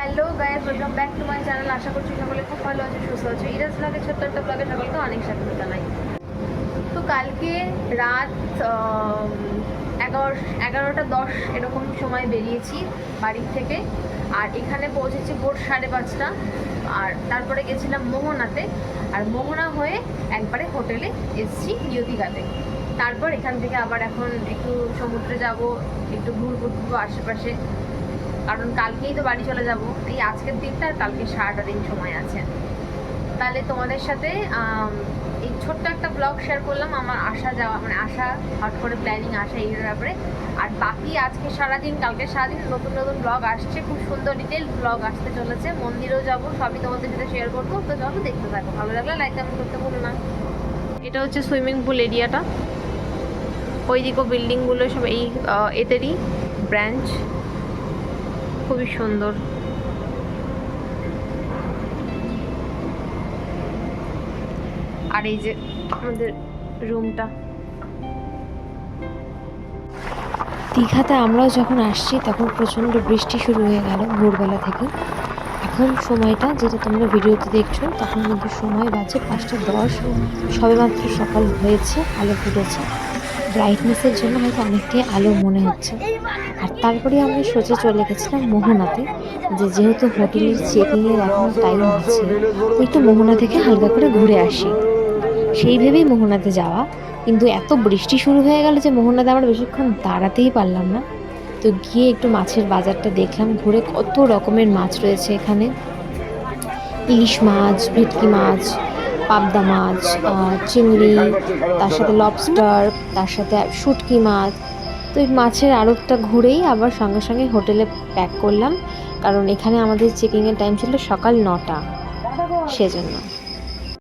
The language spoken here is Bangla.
Hello guys, welcome back to my channel. আশা করছি সকলে খুব ভালো আছে, সুস্থ আছে। ইরাজ ব্লগে ছোট্ট একটা ব্লগে সকলকে অনেক স্বাগত জানাই। তো কালকে রাত 11:10 এরকম সময় বেরিয়েছি বাড়ির থেকে, আর এখানে পৌঁছেছি ভোর 5:30। আর তারপরে গেছিলাম মোহনাতে, আর মোহনা হয়ে একবারে হোটেলে এসেছি নিয়তিঘাটে। তারপর এখান থেকে আবার এখন একটু সমুদ্রে যাব, একটু ঘুরবো আশেপাশে, কারণ কালকেই তো বাড়ি চলে যাব। এই আজকের দিনটা আর কালকে সারাটা দিন সময় আছে। তাহলে তোমাদের সাথে এই ছোট্ট একটা ব্লগ শেয়ার করলাম, আমার আসা যাওয়া, মানে আসা, হট করে প্ল্যানিং আসা, এই ব্যাপারে। আর বাকি আজকে সারাদিন, কালকে সারাদিন নতুন নতুন ব্লগ আসছে, খুব সুন্দর ডিটেল ব্লগ আসতে চলেছে। মন্দিরেও যাব, সবই তোমাদের সাথে শেয়ার করবো। তো চলো দেখতে থাকো, ভালো লাগলে লাইক কমেন্ট করতে ভুলো না। এটা হচ্ছে সুইমিং পুল এরিয়াটা, ওইদিকেও বিল্ডিংগুলো সব এই এদেরই ব্রাঞ্চ, খুবই সুন্দর। আর এই যে আমাদের রুমটা। দীঘাতে আমরাও যখন আসছি তখন প্রচণ্ড বৃষ্টি শুরু হয়ে গেল ভোরবেলা থেকে। এখন সময়টা যেটা তোমরা ভিডিওতে দেখছো, তখন কিন্তু সময় বাজে 5:10, সবেমাত্র সকাল হয়েছে, আলো ফুটেছে। ব্রাইটনেসের জন্য হয়তো অনেকটাই আলো মনে হচ্ছে। আর তারপরে আমরা সোজা চলে গেছিলাম মোহনাতে, যেহেতু হোটেলের চেকিংয়ের এখনও টাইম আছে, একটু মোহনা থেকে হালকা করে ঘুরে আসি সেই ভেবেই মোহনাতে যাওয়া। কিন্তু এত বৃষ্টি শুরু হয়ে গেল যে মোহনাতে আমরা বেশিক্ষণ দাঁড়াতেই পারলাম না। তো গিয়ে একটু মাছের বাজারটা দেখলাম ঘুরে, কত রকমের মাছ রয়েছে এখানে। ইলিশ মাছ, ভেটকি মাছ, পাবদা মাছ, চিংড়ি, তার সাথে লবস্টার, তার সাথে শুটকি মাছ। তো এই মাছের আড়তটা ঘুরেই আবার সঙ্গে সঙ্গে হোটেলে প্যাক করলাম, কারণ এখানে আমাদের চেকিংয়ের টাইম ছিল সকাল 9টা, সেজন্য।